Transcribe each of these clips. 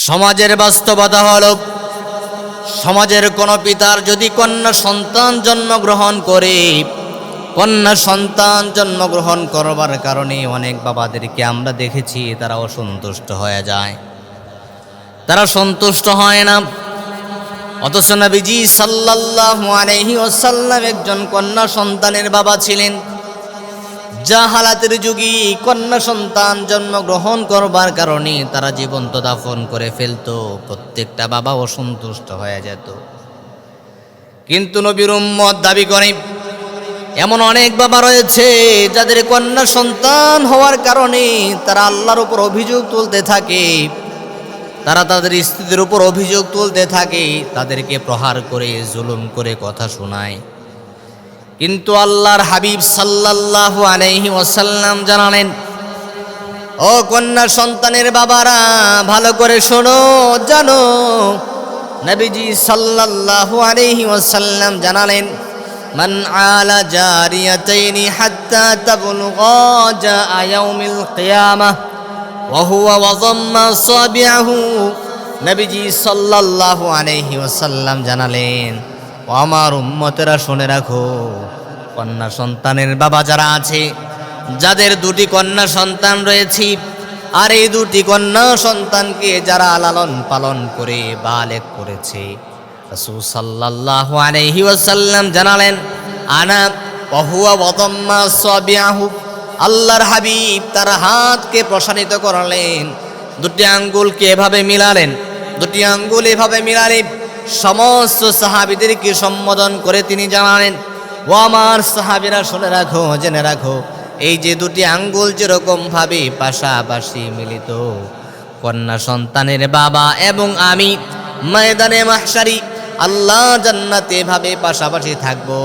সমাজের বাস্তবতা হলো, সমাজের কোনো পিতার যদি কন্যা সন্তান জন্মগ্রহণ করে, কন্যা সন্তান জন্মগ্রহণ করবার কারণে অনেক বাবাদেরকে আমরা দেখেছি তারা অসন্তুষ্ট হয়ে যায়, তারা সন্তুষ্ট হয় না। অথচ নবীজি সাল্লাল্লাহু আলাইহি ওয়াসাল্লাম একজন কন্যা সন্তানের বাবা ছিলেন। জাহালাতের যুগে কন্যা সন্তান জন্মগ্রহণ করবার কারণে তারা জীবন্ত দাফন করে ফেলতো, প্রত্যেকটা বাবা অসন্তুষ্ট হয়ে যেত। কিন্তু নবীর উম্মত দাবি করে এমন অনেক বাবা রয়েছে যাদের কন্যা সন্তান হওয়ার কারণে তারা আল্লাহর উপর অভিযোগ তুলতে থাকে, তারা তাদের স্ত্রীদের উপর অভিযোগ তুলতে থাকে, তাদেরকে প্রহার করে জুলুম করে কথা শোনায়। কিন্তু আল্লাহর হাবিব সাল্লাল্লাহু আলাইহি ওয়াসাল্লাম জানালেন, ও কন্যা সন্তানের বাবারা ভালো করে শোনো, জানো নবীজি সাল্লাল্লাহু আলাইহি ওয়াসাল্লাম জানালেন, মান আলা জারিয়াতাইনি হাত্তা তাবলুগা জাআ ইয়াউমিল কিয়ামাহ ওয়া হুয়া ওয়াযাম্মা সাবিআহু। নবীজি সাল্লাল্লাহু আলাইহি ওয়াসাল্লাম জানালেন, ও আমার উম্মতেরা শুনে রাখো, কন্যা সন্তানের বাবা যারা আছে, যাদের দুটি কন্যা সন্তান রয়েছে, আর এই দুটি কন্যা সন্তানকে যারা লালন পালন করে বালেগ করেছে, রাসূল সাল্লাল্লাহু আলাইহি ওয়াসাল্লাম জানালেন, আনা ওয়া হুয়া ওয়াদাম্মা সাবিআহু। আল্লাহর হাবিব তার হাতকে প্রসারিত করলেন, দুটি আঙ্গুলকে এভাবে মিলালেন, দুটি আঙ্গুল এভাবে মিলালেন, সমস্ত সাহাবীদেরকে সম্বোধন করে তিনি জানালেন, ও আমার সাহাবীরা শুনে রাখো, জেনে রাখো, এই যে দুটি আঙ্গুল যেরকম ভাবে পাশাপাশি মিলিত, কন্যা সন্তানের বাবা এবং আমি ময়দানে মাহশারি আল্লাহ জান্নাতে ভাবে পাশাপাশি থাকবো।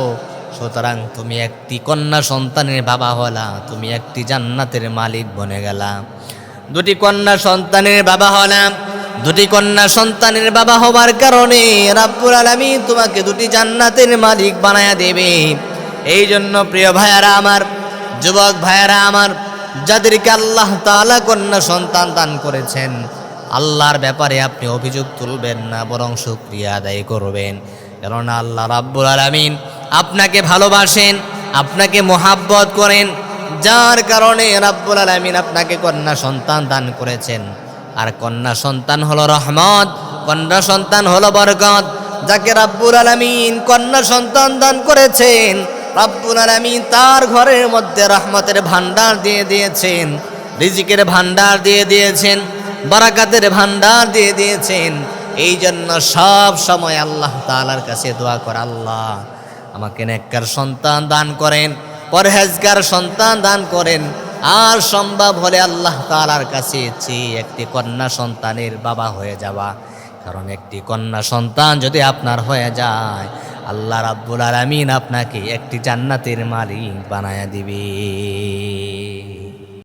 সুতরাং তুমি একটি কন্যা সন্তানের বাবা হলা, তুমি একটি জান্নাতের মালিক বনে গেলা। দুটি কন্যা সন্তানের বাবা হলাম, দুটি কন্যা সন্তানের বাবা হবার কারণে রাব্বুল আলামিন তোমাকে দুটি জান্নাতের মালিক বানায়া দেবে। এই জন্য প্রিয় ভাইয়ারা আমার, যুবক ভাইয়ারা আমার, যাদেরকে আল্লাহ তাআলা কন্যা সন্তান দান করেছেন, আল্লাহর ব্যাপারে আপনি অভিযোগ তুলবেন না, বরং শুকরিয়া আদায় করবেন। কারণ আল্লাহ রাব্বুল আলামিন আপনাকে ভালোবাসেন, আপনাকে মোহাব্বত করেন, যার কারণে রাব্বুল আলামিন আপনাকে কন্যা সন্তান দান করেছেন। আর কন্যা সন্তান হলো রহমত, কন্যা সন্তান হলো বরকত। যাকে রাব্বুল আলামিন কন্যা সন্তান দান করেছেন, রাব্বুল আলামিন তার ঘরের মধ্যে রহমতের ভান্ডার দিয়ে দিয়েছেন, রিজিকের ভান্ডার দিয়ে দিয়েছেন, বারাকাতের ভান্ডার দিয়ে দিয়েছেন। এই জন্য সব সময় আল্লাহ তাআলার কাছে দোয়া কর, আল্লাহ আমাকে নেককার সন্তান দান করেন, পরহেজগার সন্তান দান করেন। আর সম্ভব হলে আল্লাহ তাআলার কাছে চেয়ে একটি কন্যা সন্তানের বাবা হয়ে যাওয়া। কারণ একটি কন্যা সন্তান যদি আপনার হয়ে যায়, আল্লাহ রাব্বুল আলামিন আপনাকে একটি জান্নাতের মালিক বানায়া দিবে।